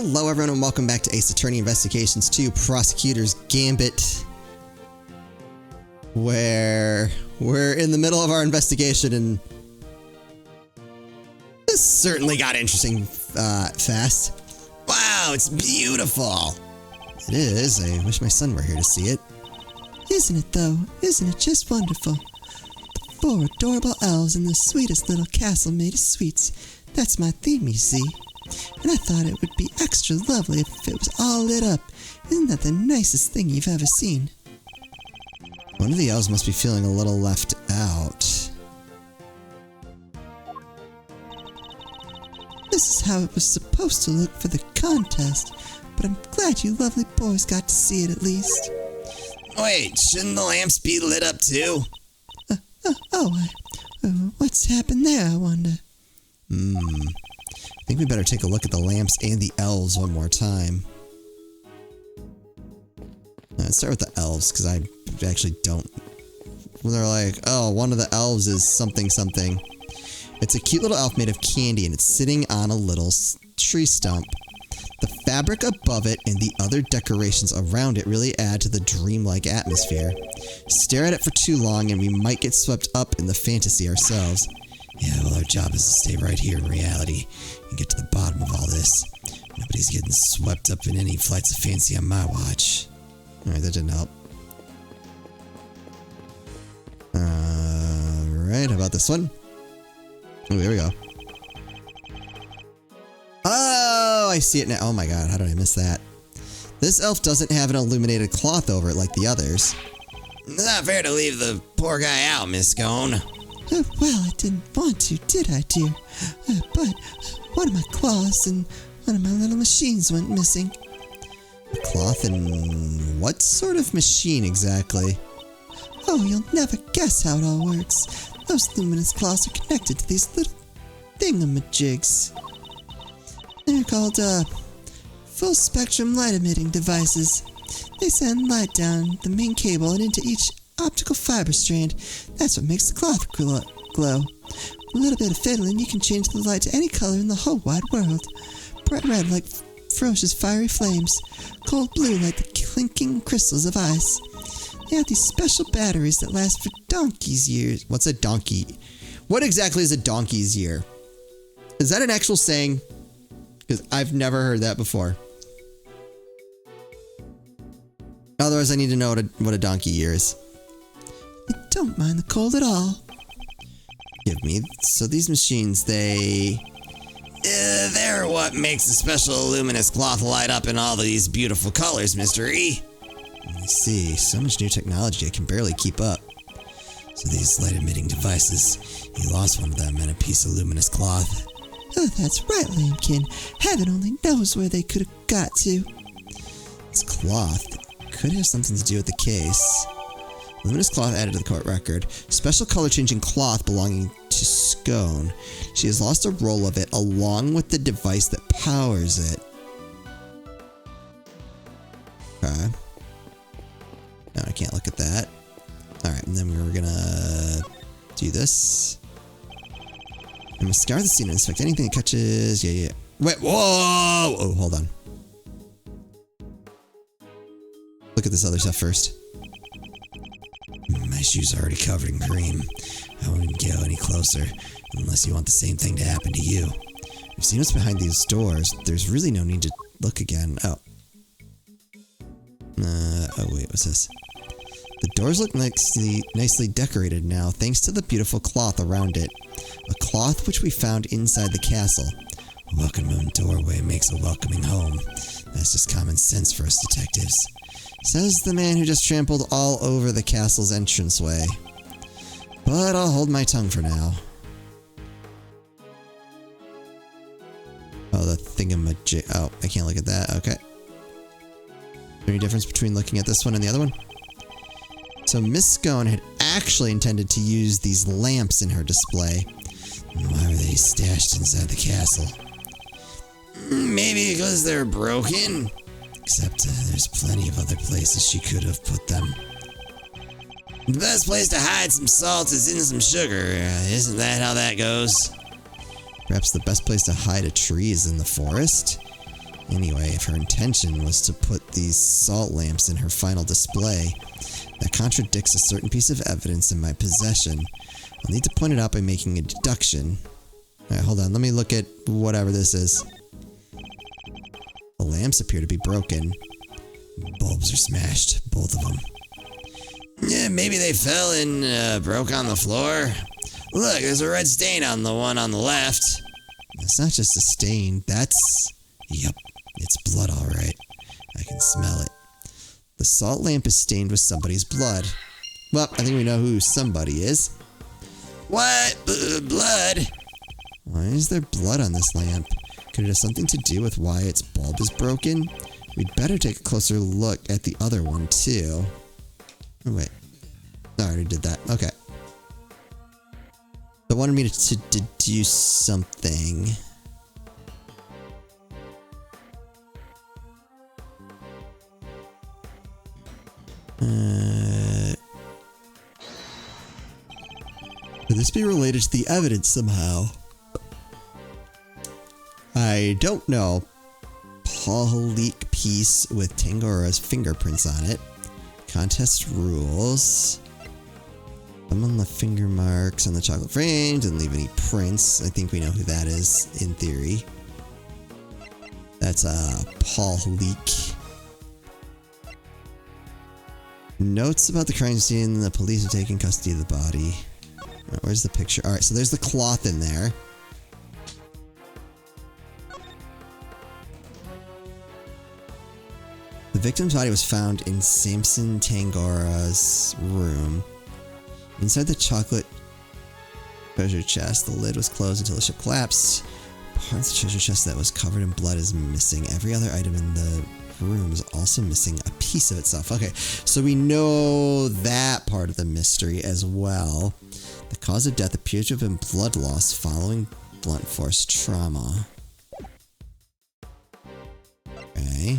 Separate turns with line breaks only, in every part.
Hello everyone and welcome back to Ace Attorney Investigations 2 Prosecutor's Gambit, where we're in the middle of our investigation and this certainly got interesting fast. Wow, it's beautiful! It is. I wish my son were here to see it.
Isn't it though? Isn't it just wonderful? The 4 adorable elves in the sweetest little castle made of sweets. That's my theme, you see. And I thought it would be extra lovely if it was all lit up. Isn't that the nicest thing you've ever seen?
One of the elves must be feeling a little left out.
This is how it was supposed to look for the contest, but I'm glad you lovely boys got to see it at least.
Wait, shouldn't the lamps be lit up too?
What's happened there, I wonder?
I think we better take a look at the lamps and the elves one more time. Let's start with the elves, because I actually don't... They're like, oh, one of the elves is something something. It's a cute little elf made of candy, and it's sitting on a little tree stump. The fabric above it and the other decorations around it really add to the dreamlike atmosphere. Stare at it for too long and we might get swept up in the fantasy ourselves. Yeah, well, our job is to stay right here in reality and get to the bottom of all this. Nobody's getting swept up in any flights of fancy on my watch. Alright, that didn't help. Alright, how about this one? Oh, here we go. Oh, I see it now. Oh my god, how did I miss that? This elf doesn't have an illuminated cloth over it like the others. It's not fair to leave the poor guy out, Miss Scone.
Well, I didn't want to, did I, dear? But one of my claws and one of my little machines went missing.
A cloth and what sort of machine exactly?
Oh, you'll never guess how it all works. Those luminous claws are connected to these little thingamajigs. They're called, full spectrum light emitting devices. They send light down the main cable and into each optical fiber strand. That's what makes the cloth glow. A little bit of fiddling, you can change the light to any color in the whole wide world. Bright red like ferocious fiery flames. Cold blue like the clinking crystals of ice. They have these special batteries that last for donkey's years.
What's a donkey? What exactly is a donkey's year? Is that an actual saying? Because I've never heard that before. Otherwise, I need to know what a donkey year is.
I don't mind the cold at all.
Give me. So these machines, they're what makes the special luminous cloth light up in all these beautiful colors, Mr. E. I see. So much new technology, I can barely keep up. So these light-emitting devices, you lost one of them and a piece of luminous cloth.
Oh, that's right, Lambkin. Heaven only knows where they could have got to.
This cloth could have something to do with the case. Luminous cloth added to the court record. Special color-changing cloth belonging to Scone. She has lost a roll of it along with the device that powers it. Okay. No, I can't look at that. Alright, and then we're gonna do this. I must scour the scene and inspect anything that catches... Yeah. Wait, whoa! Oh, hold on. Look at this other stuff first. My shoes are already covered in cream. I wouldn't go any closer, unless you want the same thing to happen to you. We've seen what's behind these doors. There's really no need to look again. Oh. Oh wait, what's this? The doors look nicely decorated now, thanks to the beautiful cloth around it. A cloth which we found inside the castle. A welcoming doorway makes a welcoming home. That's just common sense for us detectives. Says the man who just trampled all over the castle's entranceway. But I'll hold my tongue for now. Oh, the thingamajig. Oh, I can't look at that. Okay. Is there any difference between looking at this one and the other one? So Miss Scone had actually intended to use these lamps in her display. Why were they stashed inside the castle? Maybe because they're broken? Except there's plenty of other places she could have put them. The best place to hide some salt is in some sugar. Isn't that how that goes? Perhaps the best place to hide a tree is in the forest? Anyway, if her intention was to put these salt lamps in her final display, that contradicts a certain piece of evidence in my possession. I'll need to point it out by making a deduction. Alright, hold on. Let me look at whatever this is. The lamps appear to be broken. Bulbs are smashed. Both of them. Yeah, maybe they fell and broke on the floor. Look, there's a red stain on the one on the left. It's not just a stain. That's... Yep, it's blood alright. I can smell it. The salt lamp is stained with somebody's blood. Well, I think we know who somebody is. What? Blood? Why is there blood on this lamp? Could it have something to do with why its bulb is broken? We'd better take a closer look at the other one, too. Oh, wait. I already did that. Okay. They wanted me to deduce something. Could this be related to the evidence somehow? I don't know. Polyleak piece with Tangora's fingerprints on it. Contest rules. Someone left finger marks on the chocolate frame. Didn't leave any prints. I think we know who that is, in theory. That's Polyleak. Notes about the crime scene. The police are taking custody of the body. Right, where's the picture? Alright, so there's the cloth in there. The victim's body was found in Samson Tangora's room. Inside the chocolate treasure chest, the lid was closed until the ship collapsed. Part of the treasure chest that was covered in blood is missing. Every other item in the room is also missing a piece of itself. Okay, so we know that part of the mystery as well. The cause of death appears to have been blood loss following blunt force trauma. Okay.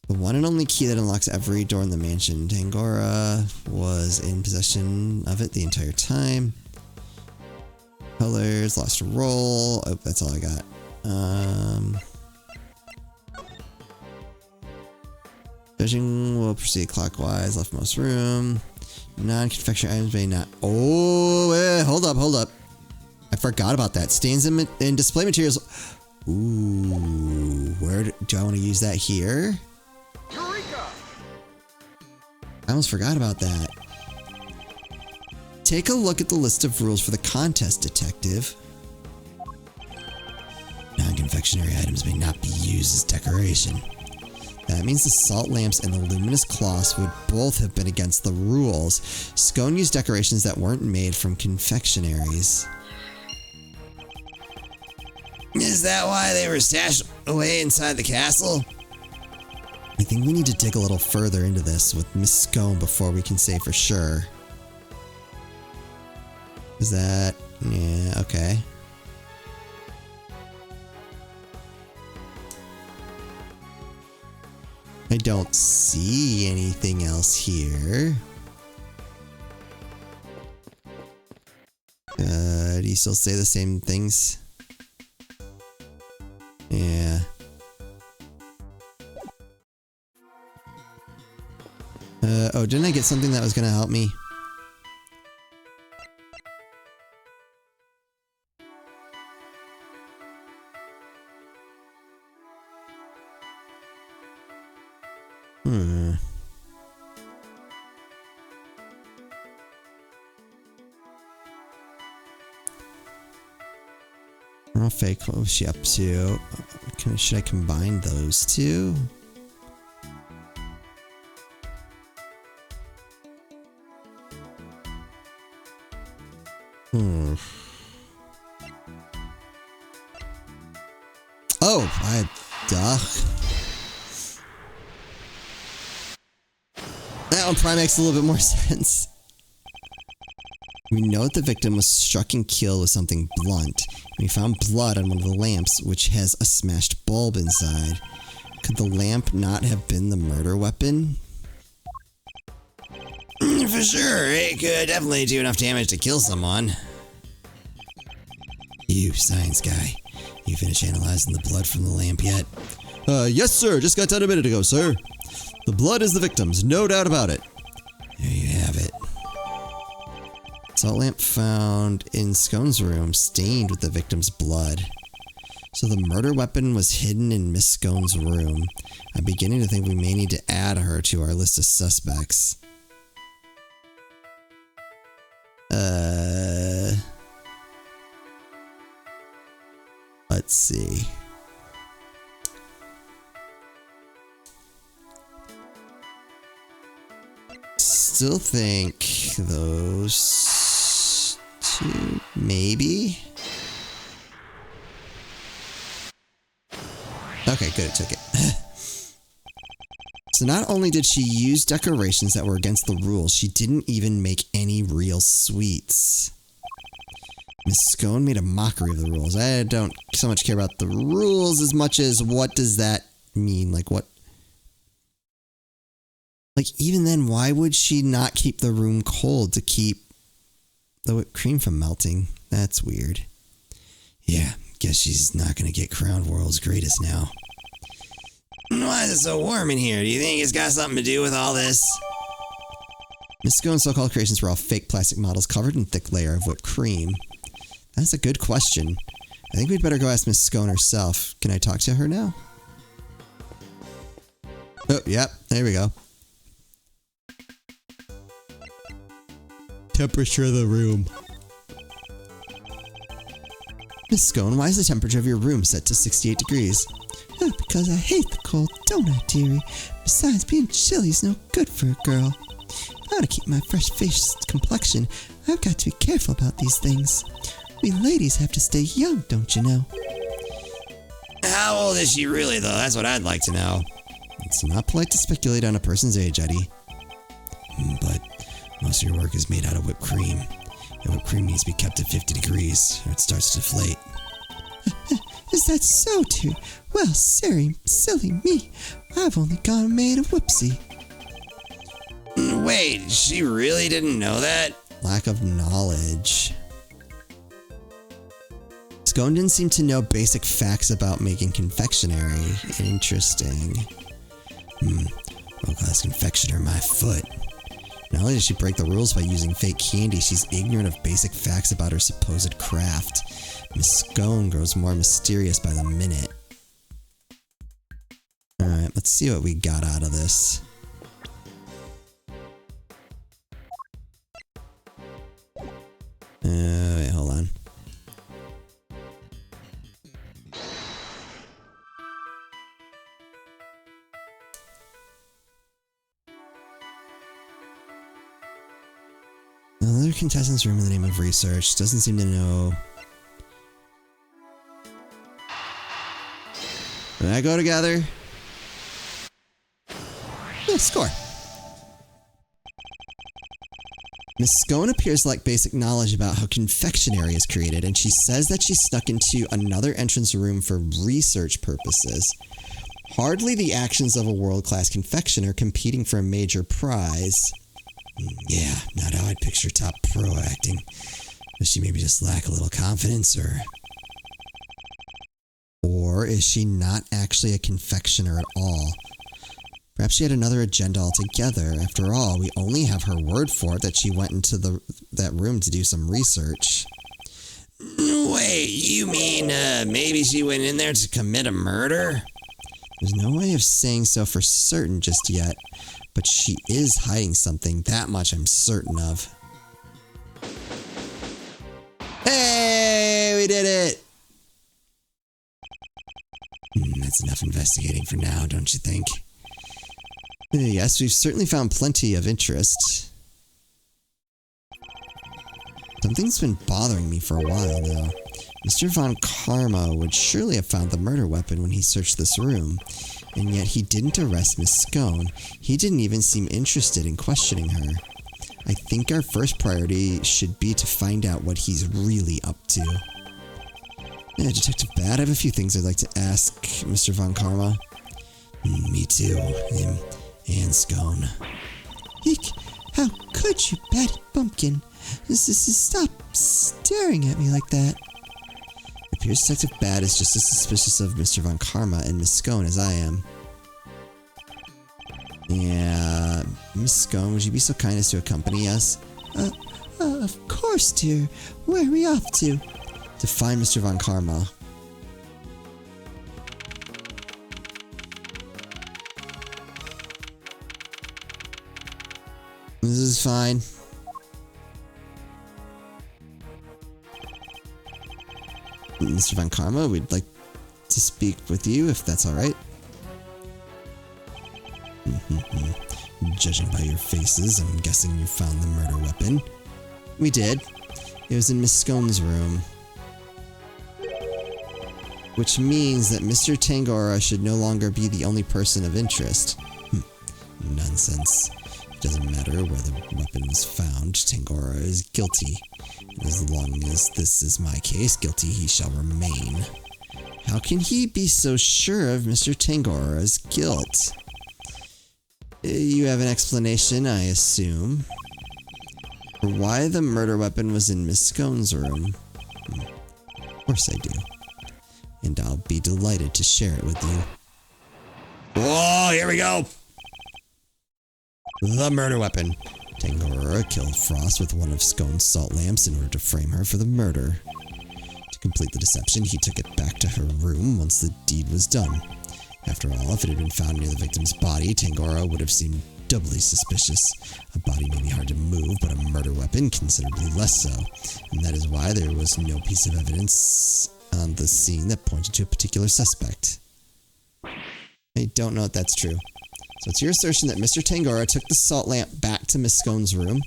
The one and only key that unlocks every door in the mansion. Tangora was in possession of it the entire time. Colors, lost a roll. Oh, that's all I got. Judging will proceed clockwise, leftmost room. Non-confectionery items may not... Oh, wait, hold up. I forgot about that. Stains in display materials. Ooh, where do I want to use that here? Eureka! I almost forgot about that. Take a look at the list of rules for the contest, detective. Non-confectionery items may not be used as decoration. That means the salt lamps and the luminous cloths would both have been against the rules. Scone used decorations that weren't made from confectionaries. Is that why they were stashed away inside the castle? I think we need to dig a little further into this with Miss Scone before we can say for sure. Is that... yeah, okay. I don't see anything else here. Do you still say the same things? Yeah. Oh, didn't I get something that was gonna help me? Real fake, what was she up to? Should I combine those two? Oh, duh. That one probably makes a little bit more sense. We know that the victim was struck and killed with something blunt. We found blood on one of the lamps, which has a smashed bulb inside. Could the lamp not have been the murder weapon? For sure, it could definitely do enough damage to kill someone. You, science guy, you finished analyzing the blood from the lamp yet? Yes, sir. Just got done a minute ago, sir. The blood is the victim's, no doubt about it. There you have it. Salt lamp found in Scone's room, stained with the victim's blood. So the murder weapon was hidden in Miss Scone's room. I'm beginning to think we may need to add her to our list of suspects. Let's see. Still think those two, maybe? Okay, good, it took it. So not only did she use decorations that were against the rules, she didn't even make any real sweets. Miss Scone made a mockery of the rules. I don't so much care about the rules as much as what does that mean? Like what? Like even then, why would she not keep the room cold to keep the whipped cream from melting? That's weird. Yeah, guess she's not going to get crowned world's greatest now. Why is it so warm in here? Do you think it's got something to do with all this? Miss Scone's so-called creations were all fake plastic models covered in a thick layer of whipped cream. That's a good question. I think we'd better go ask Miss Scone herself. Can I talk to her now? Oh, yep. There we go. Temperature of the room. Miss Scone, why is the temperature of your room set to 68 degrees?
Oh, because I hate the cold, don't I, dearie? Besides, being chilly's no good for a girl. If I want to keep my fresh-faced complexion, I've got to be careful about these things. We ladies have to stay young, don't you know?
How old is she really, though? That's what I'd like to know. It's not polite to speculate on a person's age, Eddie. But most of your work is made out of whipped cream. And whipped cream needs to be kept at 50 degrees, or it starts to deflate.
Is that so, dear? Well, silly me. I've only gone and made a whoopsie.
Wait, she really didn't know that? Lack of knowledge. Scone didn't seem to know basic facts about making confectionery. Interesting. World-class confectioner, my foot. Not only did she break the rules by using fake candy, she's ignorant of basic facts about her supposed craft. Miss Scone grows more mysterious by the minute. Alright, let's see what we got out of this. Wait, hold on. Another contestant's room in the name of research. Doesn't seem to know. Did I go together? Yeah, score. Miss Scone appears to lack basic knowledge about how confectionery is created, and she says that she snuck into another entrance room for research purposes. Hardly the actions of a world-class confectioner competing for a major prize. Yeah, not how I'd picture top pro acting. Does she maybe just lack a little confidence, or is she not actually a confectioner at all? Perhaps she had another agenda altogether. After all, we only have her word for it that she went into that room to do some research. Wait, you mean maybe she went in there to commit a murder? There's no way of saying so for certain just yet, but she is hiding something, that much I'm certain of. Hey, we did it! That's enough investigating for now, don't you think? Yes, we've certainly found plenty of interest. Something's been bothering me for a while now. Mr. Von Karma would surely have found the murder weapon when he searched this room, and yet he didn't arrest Miss Scone. He didn't even seem interested in questioning her. I think our first priority should be to find out what he's really up to. Yeah, Detective Bad, I have a few things I'd like to ask Mr. Von Karma. Me too. Him and Scone.
Eek! How could you, Betty Bumpkin? Stop staring at me like that.
The appears Detective Bad is just as suspicious of Mr. Von Karma and Miss Scone as I am. Yeah, Miss Scone, would you be so kind as to accompany us?
Of course, dear. Where are we off to?
To find Mr. Von Karma. This is fine. Mr. Von Karma, we'd like to speak with you, if that's alright. Judging by your faces, I'm guessing you found the murder weapon. We did. It was in Miss Scone's room. Which means that Mr. Tangora should no longer be the only person of interest. Nonsense. It doesn't matter where the weapon was found, Tangora is guilty. And as long as this is my case, guilty he shall remain. How can he be so sure of Mr. Tangora's guilt? You have an explanation, I assume, for why the murder weapon was in Miss Scone's room. Of course I do. And I'll be delighted to share it with you. Whoa, here we go! The murder weapon. Tangora killed Frost with one of Scone's salt lamps in order to frame her for the murder. To complete the deception, he took it back to her room once the deed was done. After all, if it had been found near the victim's body, Tangora would have seemed doubly suspicious. A body may be hard to move, but a murder weapon considerably less so. And that is why there was no piece of evidence on the scene that pointed to a particular suspect. I don't know if that's true. So it's your assertion that Mr. Tangora took the salt lamp back to Miss Scone's room?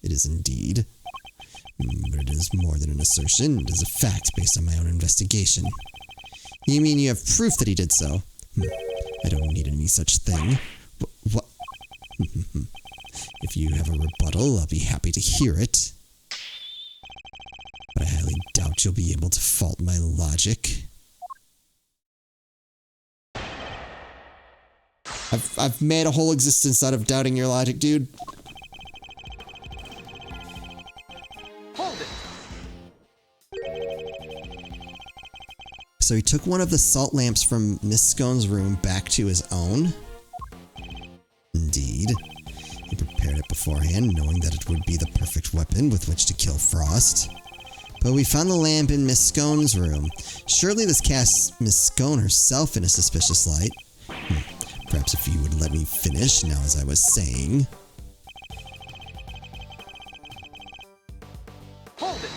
It is indeed. But it is more than an assertion. It is a fact based on my own investigation. You mean you have proof that he did so? I don't need any such thing. What? If you have a rebuttal, I'll be happy to hear it. But I highly doubt you'll be able to fault my logic. I've made a whole existence out of doubting your logic, dude.
Hold it.
So he took one of the salt lamps from Miss Scone's room back to his own? Indeed. He prepared it beforehand, knowing that it would be the perfect weapon with which to kill Frost. But we found the lamp in Miss Scone's room. Surely this casts Miss Scone herself in a suspicious light. Perhaps if you would let me finish, now as I was saying.
Hold it.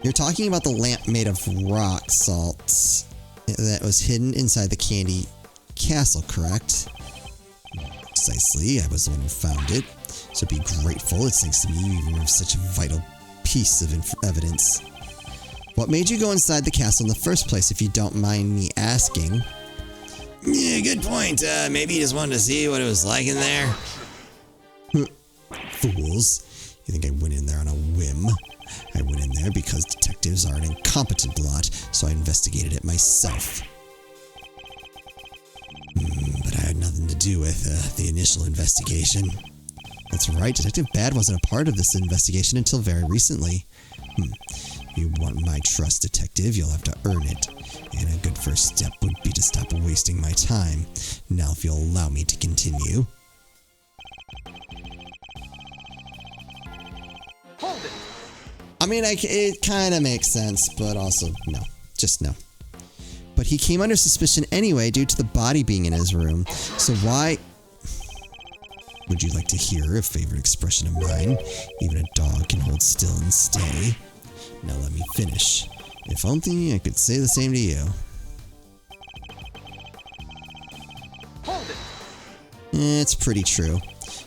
You're talking about the lamp made of rock salt that was hidden inside the candy castle, correct? Precisely, I was the one who found it. So be grateful, it's thanks to me you even have such a vital piece of evidence. What made you go inside the castle in the first place, if you don't mind me asking? Yeah, good point. Maybe you just wanted to see what it was like in there. Fools. You think I went in there on a whim? I went in there because detectives are an incompetent lot, so I investigated it myself. But I had nothing to do with the initial investigation. That's right, Detective Bad wasn't a part of this investigation until very recently. If you want my trust, Detective, you'll have to earn it. And a good first step would be to stop wasting my time. Now if you'll allow me to continue.
Hold it.
I mean, it kind of makes sense, but also no. Just no. But he came under suspicion anyway due to the body being in his room. So why... Would you like to hear a favorite expression of mine? Even a dog can hold still and stay. Now let me finish. If only I could say the same to you.
Hold it.
It's pretty true.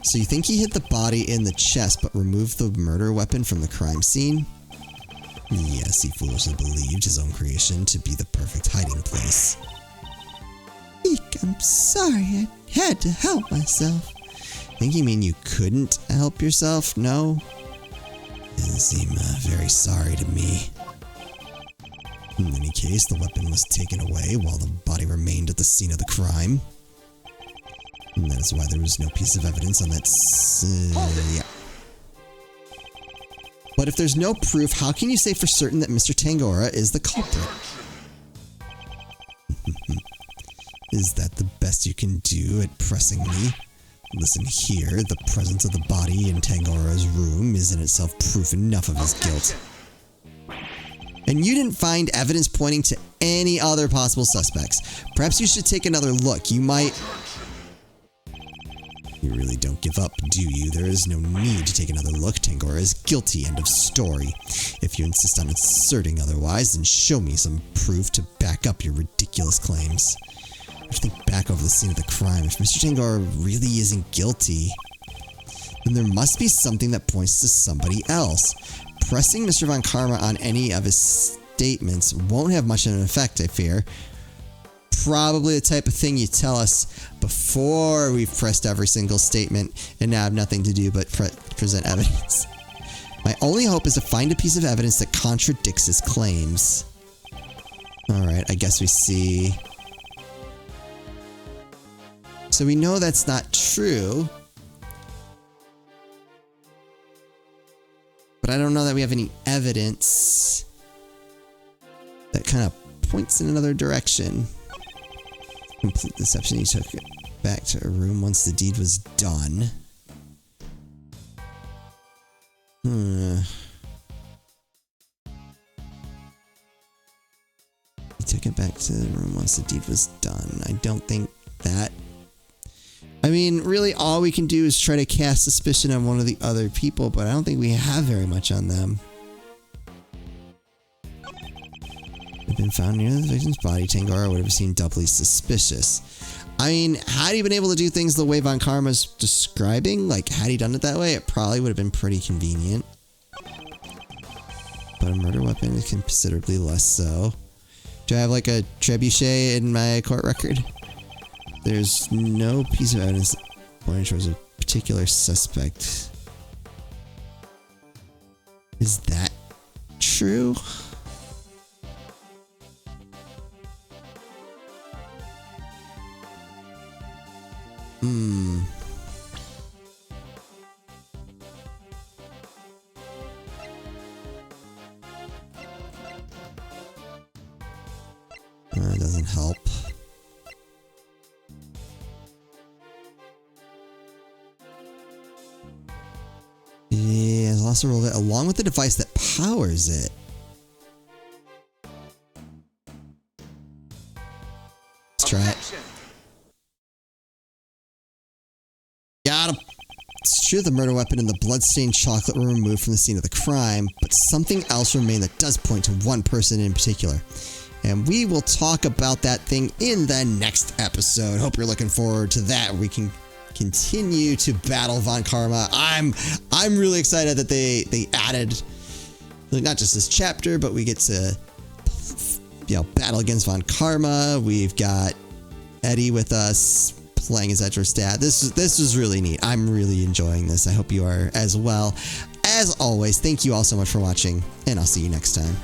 So you think he hid the body in the chest but removed the murder weapon from the crime scene? Yes, he foolishly believed his own creation to be the perfect hiding place.
Eek, I'm sorry, I had to help myself.
Think you mean you couldn't help yourself? No? Doesn't seem very sorry to me. In any case, the weapon was taken away while the body remained at the scene of the crime. And that is why there was no piece of evidence on that yeah. But if there's no proof, how can you say for certain that Mr. Tangora is the culprit? Is that the best you can do at pressing me? Listen here, the presence of the body in Tangora's room is in itself proof enough of his guilt. And you didn't find evidence pointing to any other possible suspects. Perhaps you should take another look. You might... You really don't give up, do you? There is no need to take another look. Tangora is guilty, end of story. If you insist on asserting otherwise, then show me some proof to back up your ridiculous claims. I have to think back over the scene of the crime. If Mr. Tangora really isn't guilty, then there must be something that points to somebody else. Pressing Mr. Von Karma on any of his statements won't have much of an effect, I fear. Probably the type of thing you tell us before we've pressed every single statement and now have nothing to do but present evidence. My only hope is to find a piece of evidence that contradicts his claims. Alright, I guess we see... So we know that's not true. But I don't know that we have any evidence that kind of points in another direction. Complete deception. He took it back to a room once the deed was done. He took it back to the room once the deed was done. I don't think that... I mean, really all we can do is try to cast suspicion on one of the other people, but I don't think we have very much on them. Had been found near the victim's body, Tangora would have seemed doubly suspicious. I mean, had he been able to do things the way Von Karma's describing, like had he done it that way, it probably would have been pretty convenient. But a murder weapon is considerably less so. Do I have like a trebuchet in my court record? There's no piece of evidence pointing towards a particular suspect. Is that true? That doesn't help. Yeah, I lost a roll of it along with the device that powers it. Let's try it. Got him. It's true the murder weapon and the bloodstained chocolate were removed from the scene of the crime, but something else remained that does point to one person in particular. And we will talk about that thing in the next episode. Hope you're looking forward to that. We can continue to battle Von Karma. I'm really excited that they added not just this chapter, but we get to battle against Von Karma. We've got Eddie with us playing his Etrostat. This is really neat. I'm really enjoying this. I hope you are as well. As always, thank you all so much for watching, and I'll see you next time.